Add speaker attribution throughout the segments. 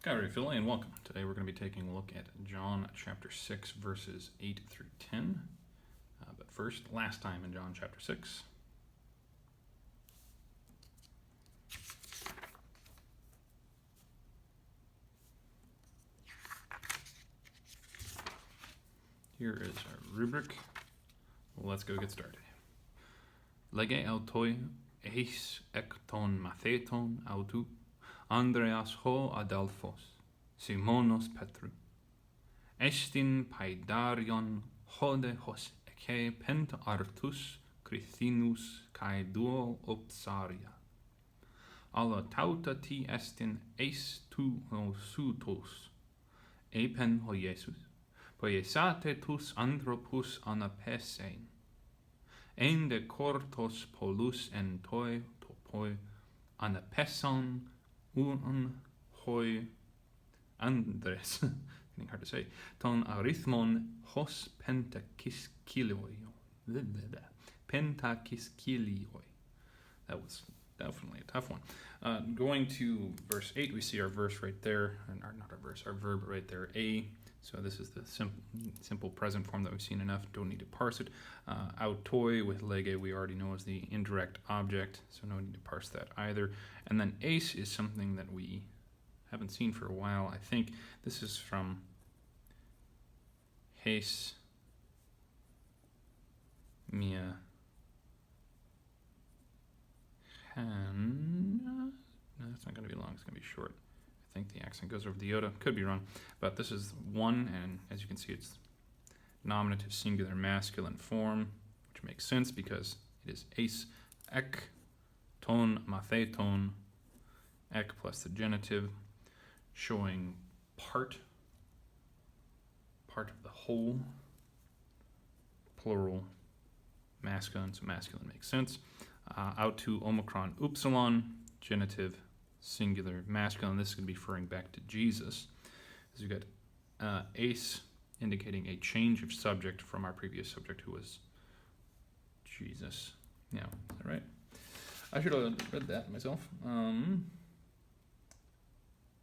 Speaker 1: Howdy, Philly, and welcome. Today we're going to be taking a look at John chapter 6, verses 8 through 10. But first, last time in John chapter 6. Here is our rubric. Let's go get started. Lege autoi eis ek ton matheton autou, Andreas ho Adelphos, Simonos Petru. Estin paidarion hode hos eke pent artus Crithinus kai duo opsaria. Alla tauta ti estin eis tu ho sutos, epen ho Jesus, poiesate tus anthropus ἀναπεσεῖν. Ende cortos polus en toi topoi ἀναπεσεῖν hoi Andres, getting hard to say, ton arithmon hos pentakiskylioi. That was definitely a tough one. Going to verse 8, we see our verse right there, not our verse, our verb right there, a. So this is the simple present form that we've seen enough, don't need to parse it. Autoi with lege we already know is the indirect object, so no need to parse that either. And then ace is something that we haven't seen for a while. I think this is from Hace Mia Han. No, that's not going to be long, it's going to be short. I think the accent goes over the iota, could be wrong, but this is one, and as you can see it's nominative singular masculine form, which makes sense because it is ace ek ton matheton, ek plus the genitive, showing part of the whole, plural, masculine, so masculine makes sense. Autou omicron upsilon, genitive, singular, masculine. This is going to be referring back to Jesus. As you got ace indicating a change of subject from our previous subject, who was Jesus. Yeah, is that right? I should have read that myself.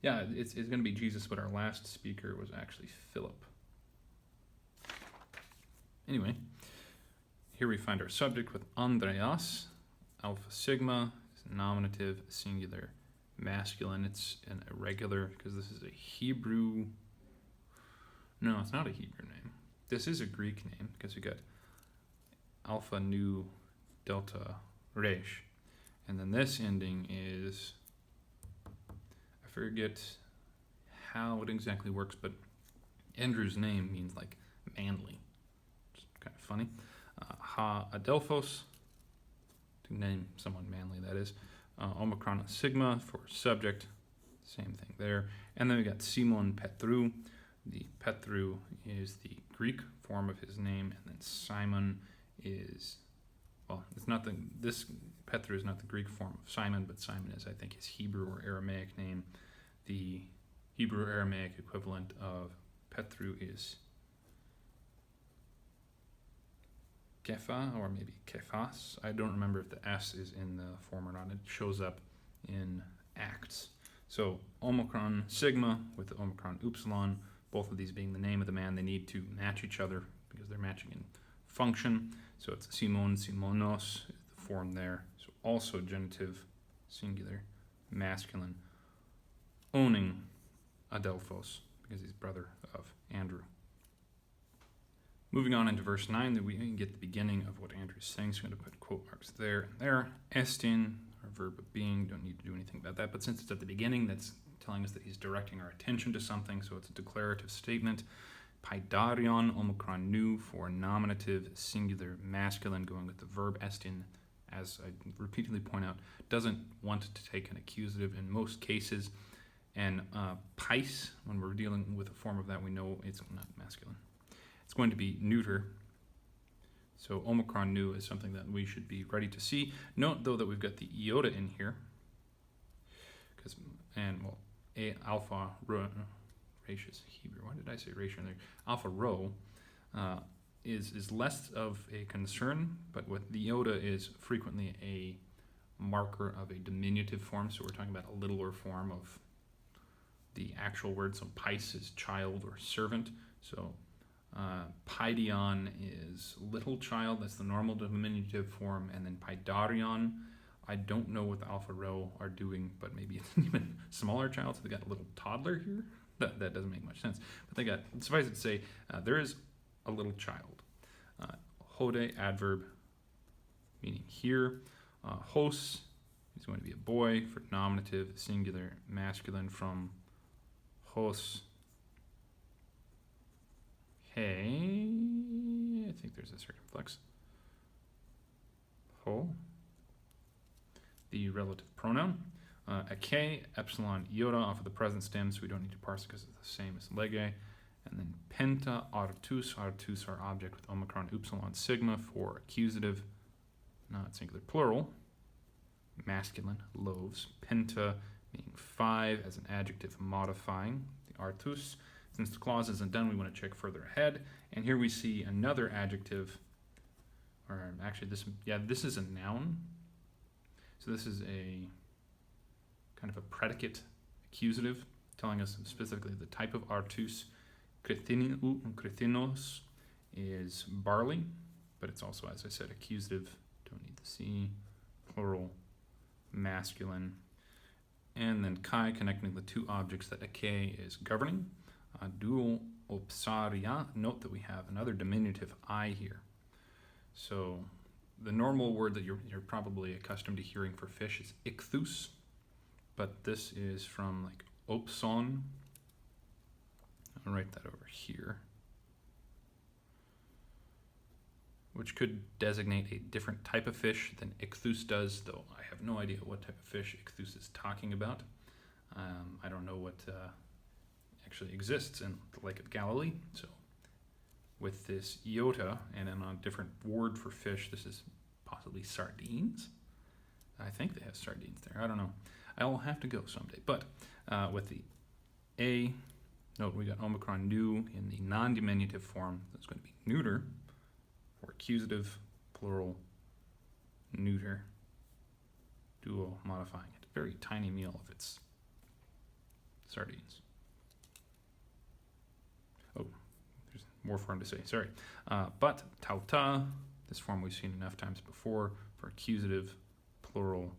Speaker 1: Yeah, it's going to be Jesus, but our last speaker was actually Philip. Anyway, here we find our subject with Andreas, alpha sigma, nominative, singular, masculine. It's an irregular because this is a Hebrew. No, it's not a Hebrew name. This is a Greek name because you got alpha nu delta resh. And then this ending is, I forget how it exactly works, but Andrew's name means like manly. It's kind of funny. Ha Adelphos, to name someone manly, that is. Omicron sigma for subject, same thing there. And then we got Simon Petru. The Petru is the Greek form of his name, and then Simon is, well, it's not this Petru is not the Greek form of Simon, but Simon is, I think, his Hebrew or Aramaic name. The Hebrew Aramaic equivalent of Petru is Kepha, or maybe Kephas. I don't remember if the S is in the form or not. It shows up in Acts. So Omicron sigma with the Omicron upsilon, both of these being the name of the man, they need to match each other because they're matching in function. So it's Simon, Simonos, the form there. So also genitive, singular, masculine, owning Adelphos because he's brother of Andrew. Moving on into verse 9, that we can get the beginning of what Andrew's saying. So I'm going to put quote marks there and there. Estin, our verb of being, don't need to do anything about that. But since it's at the beginning, that's telling us that he's directing our attention to something. So it's a declarative statement. Paidarion, omicron nu for nominative, singular, masculine, going with the verb estin, as I repeatedly point out, doesn't want to take an accusative in most cases. And pais, when we're dealing with a form of that, we know it's not masculine. It's going to be neuter. So omicron nu is something that we should be ready to see. Note, though, that we've got the iota in here. Alpha rho, ratio is Hebrew. Why did I say ratio in there? Alpha rho is less of a concern, but with the iota is frequently a marker of a diminutive form. So we're talking about a littler form of the actual word. So pais is child or servant. So paidion is little child. That's the normal diminutive form. And then paidarion, I don't know what the Alpha Rho are doing, but maybe it's an even smaller child. So they got a little toddler here. That doesn't make much sense. But they got, suffice it to say, there is a little child. Hode, adverb, meaning here. Hos is going to be a boy for nominative, singular, masculine from hos. Hey, I think there's a circumflex. Ho, the relative pronoun. Ake, epsilon, iota off of the present stem, so we don't need to parse it because it's the same as lege. And then penta, artus, artus our object with omicron, upsilon, sigma for accusative, not singular, plural, masculine, loaves. Penta meaning 5 as an adjective modifying the artus. Since the clause isn't done, we want to check further ahead. And here we see another adjective, or actually this is a noun. So this is a kind of a predicate accusative, telling us specifically the type of artus. Krithinos is barley, but it's also, as I said, accusative. Don't need the C. Plural, masculine. And then kai, connecting the two objects that ake is governing. Dual opsaria. Note that we have another diminutive I here. So the normal word that you're probably accustomed to hearing for fish is ichthus, but this is from like opson. I'll write that over here, which could designate a different type of fish than ichthus does, though I have no idea what type of fish ichthus is talking about. I don't know what actually exists in the Lake of Galilee, so with this iota and then a different word for fish, this is possibly sardines. I think they have sardines there. I don't know. I'll have to go someday. But with the A, note we got omicron nu in the non-diminutive form. That's going to be neuter for accusative, plural, neuter, dual, modifying it. Very tiny meal if it's sardines. Oh, there's more for him to say, sorry. But tauta, this form we've seen enough times before for accusative, plural,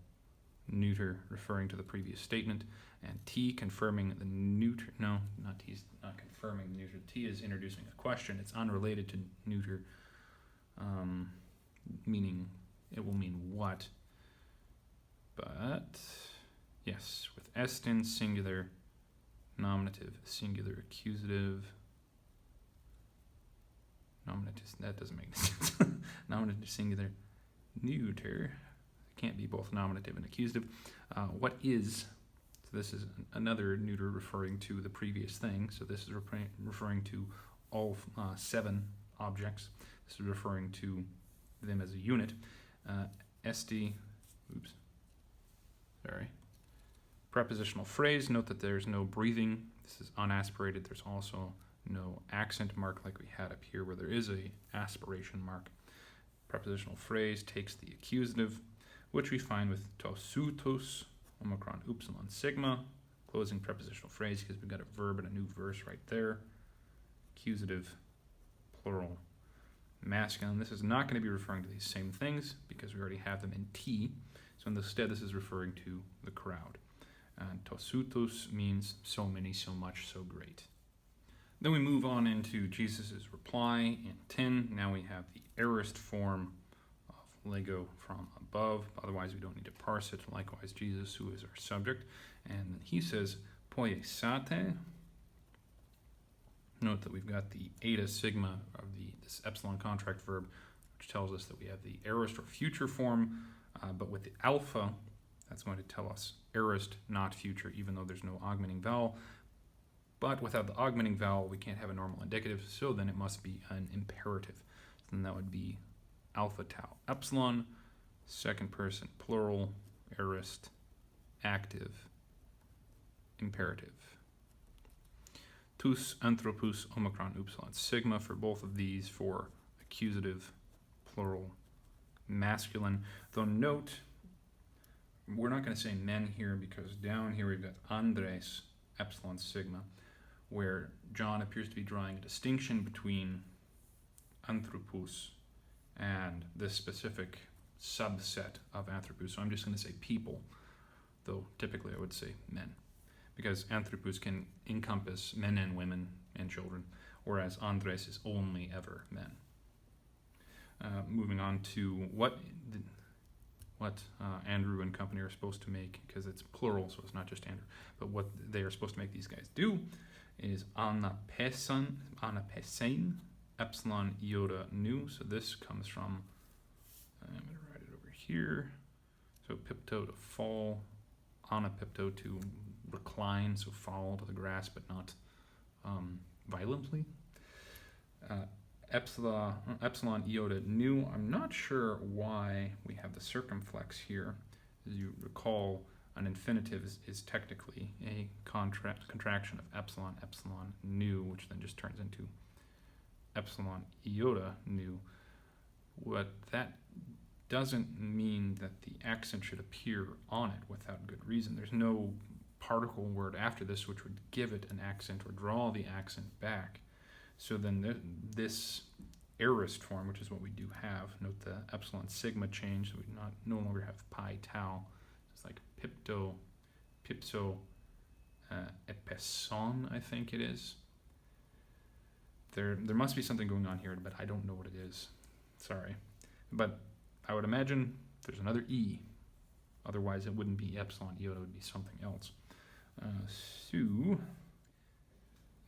Speaker 1: neuter, referring to the previous statement, and T confirming the neuter. No, not T is not confirming the neuter. T is introducing a question. It's unrelated to neuter, meaning it will mean what. But yes, with estin, singular, nominative, singular, accusative. Nominative, that doesn't make sense. Nominative, singular, neuter. Can't be both nominative and accusative. What is, so this is another neuter referring to the previous thing. So this is referring to all 7 objects. This is referring to them as a unit. Prepositional phrase, note that there's no breathing. This is unaspirated. There's also no accent mark like we had up here where there is a aspiration mark. Prepositional phrase takes the accusative, which we find with tosutos, omicron, upsilon, sigma, closing prepositional phrase because we've got a verb and a new verse right there. Accusative, plural, masculine. This is not going to be referring to these same things because we already have them in T. So instead, this is referring to the crowd. And tosutos means so many, so much, so great. Then we move on into Jesus' reply in 10. Now we have the aorist form of lego from above. Otherwise, we don't need to parse it. Likewise, Jesus, who is our subject. And he says, poiesate. Note that we've got the eta sigma of this epsilon contract verb, which tells us that we have the aorist or future form. But with the alpha, that's going to tell us aorist, not future, even though there's no augmenting vowel. But without the augmenting vowel, we can't have a normal indicative, so then it must be an imperative. Then that would be alpha tau epsilon, second person plural, aorist, active, imperative. Tous anthropus omicron upsilon sigma for both of these for accusative, plural, masculine. Though note, we're not going to say men here because down here we've got Andres epsilon sigma, where John appears to be drawing a distinction between anthropos and this specific subset of anthropos. So I'm just going to say people, though typically I would say men, because anthropos can encompass men and women and children, whereas andres is only ever men. Moving on to what Andrew and company are supposed to make, because it's plural, so it's not just Andrew, but what they are supposed to make these guys do is ἀναπεσεῖν, epsilon iota nu. So this comes from, I'm going to write it over here. So pipto to fall, anapipto to recline, so fall to the grass, but not violently. Epsilon iota nu. I'm not sure why we have the circumflex here. As you recall, an infinitive is technically a contraction of epsilon nu, which then just turns into epsilon iota nu. What that doesn't mean that the accent should appear on it without good reason. There's no particle word after this which would give it an accent or draw the accent back. So then this aorist form, which is what we do have, note the epsilon sigma change, so we no longer have pi tau. It's like pipto, pipso, epesson, I think it is. There must be something going on here, but I don't know what it is. Sorry. But I would imagine there's another E. Otherwise, it wouldn't be epsilon iota, it would be something else. So,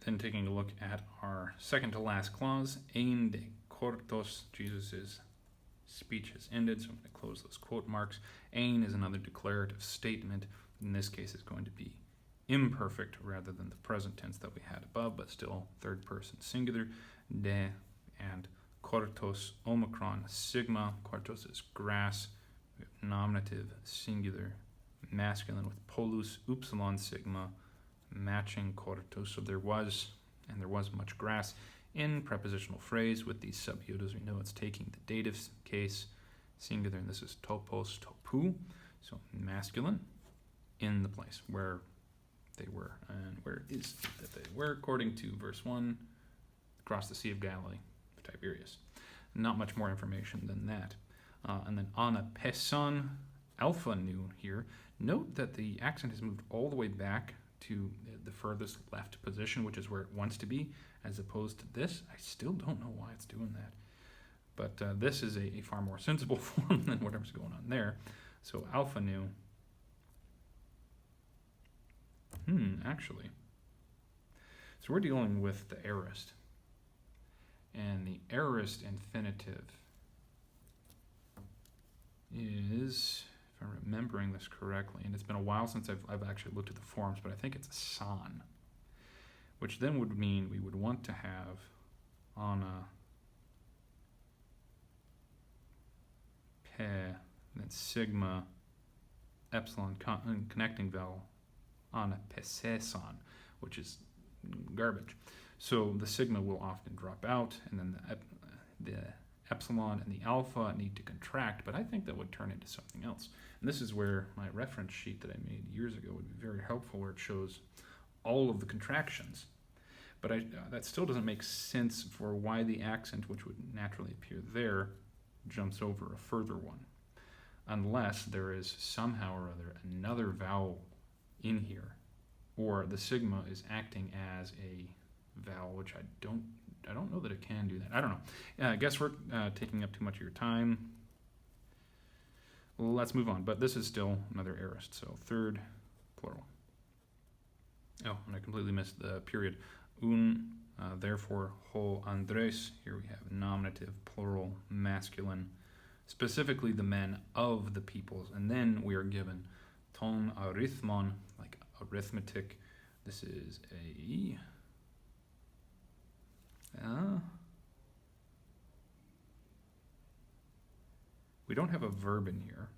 Speaker 1: then taking a look at our second to last clause, ein de kortos, Jesus' speech has ended, so I'm going to close those quote marks. Ein is another declarative statement. In this case, it's going to be imperfect rather than the present tense that we had above, but still third person singular. De and kortos, omicron, sigma. Kortos is grass. We have nominative singular masculine with polus, upsilon, sigma, matching kortos. So there was much grass in prepositional phrase with these sub-iotas. We know it's taking the dative case singular, and this is topos, topu. So masculine in the place where they were, and where it is that they were, according to verse 1, across the Sea of Galilee, Tiberias. Not much more information than that. And then ἀναπεσεῖν, alpha nu here. Note that the accent has moved all the way back to the furthest left position, which is where it wants to be, as opposed to this. I still don't know why it's doing that. But this is a far more sensible form than whatever's going on there. So alpha nu. Actually. So we're dealing with the aorist. And the aorist infinitive is, if I'm remembering this correctly, and it's been a while since I've actually looked at the forms, but I think it's a san, which then would mean we would want to have on a pe, and then sigma, epsilon connecting vowel, ἀναπεσεῖν, which is garbage. So the sigma will often drop out, and then the epsilon and the alpha need to contract, but I think that would turn into something else. And this is where my reference sheet that I made years ago would be very helpful, where it shows all of the contractions. But that still doesn't make sense for why the accent, which would naturally appear there, jumps over a further one, unless there is somehow or other another vowel in here, or the sigma is acting as a vowel, which I don't know that it can do that. I don't know. I guess we're taking up too much of your time. Let's move on. But this is still another aorist, so third plural. Oh, and I completely missed the period. Therefore, ho andres. Here we have nominative, plural, masculine, specifically the men of the peoples. And then we are given ton arithmon, like arithmetic. This is a we don't have a verb in here,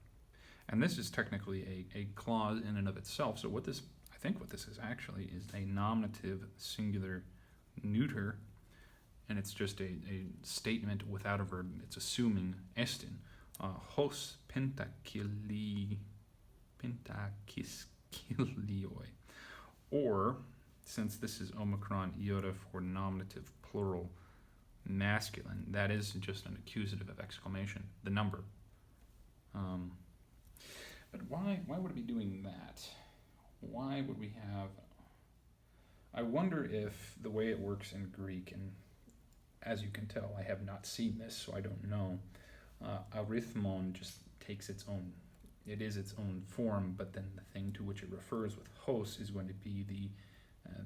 Speaker 1: and this is technically a clause in and of itself. So what this is actually is a nominative singular neuter, and it's just a statement without a verb. It's assuming estin. Hos pentakilioi, Or, since this is Omicron iota for nominative plural masculine, that is just an accusative of exclamation, the number. But why would it be doing that? Why would we have... I wonder if the way it works in Greek, and as you can tell, I have not seen this, so I don't know, arithmon just takes its own, it is its own form, but then the thing to which it refers with hos is going to be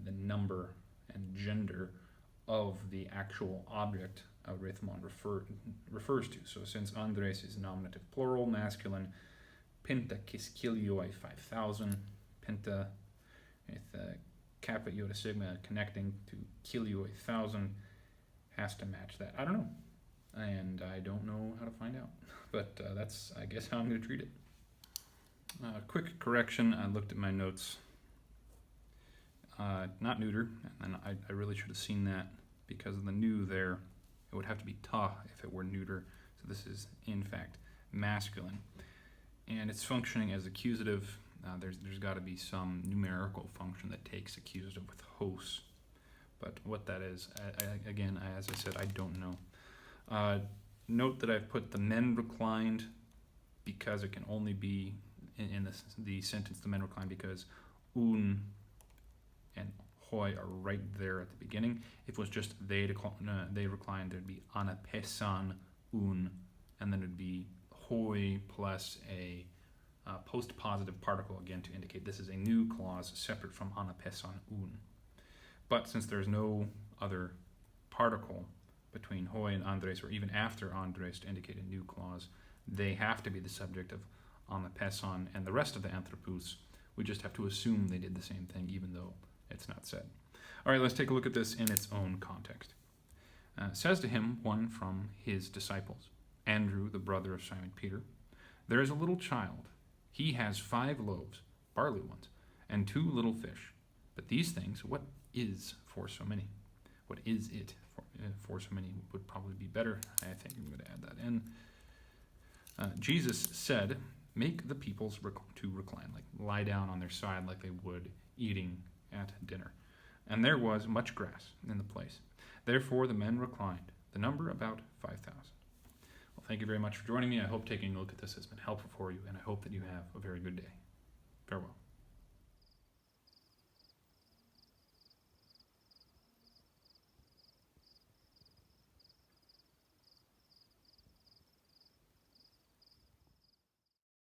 Speaker 1: the number and gender of the actual object arithmon refers to. So since Andres is nominative plural, masculine, penta kiskilioi 5,000, penta with kappa iota sigma connecting to kilioi 1,000 has to match that. I don't know, and I don't know how to find out, but that's, I guess, how I'm going to treat it. Quick correction, I looked at my notes. Not neuter, and I really should have seen that because of the nu there. It would have to be ta if it were neuter. So this is, in fact, masculine. And it's functioning as accusative. There's got to be some numerical function that takes accusative with hos. But what that is, again, as I said, I don't know. Note that I've put the men reclined because it can only be in the sentence the men reclined because un and hoi are right there at the beginning. If it was just they reclined, there'd be ἀναπεσεῖν un, and then it'd be hoi plus a post-positive particle again to indicate this is a new clause separate from ἀναπεσεῖν un. But since there's no other particle between hoi and Andres, or even after Andres to indicate a new clause, they have to be the subject of ἀναπεσεῖν, and the rest of the anthropous, we just have to assume they did the same thing even though it's not said. All right, let's take a look at this in its own context. Says to him one from his disciples, Andrew, the brother of Simon Peter, there is a little child. He has 5 loaves, barley ones, and 2 little fish. But these things, what is for so many? What is it for so many would probably be better. I think I'm going to add that in. Jesus said, make the peoples to recline, like lie down on their side like they would eating at dinner. And there was much grass in the place. Therefore the men reclined, the number about 5,000. Well, thank you very much for joining me. I hope taking a look at this has been helpful for you, and I hope that you have a very good day. Farewell.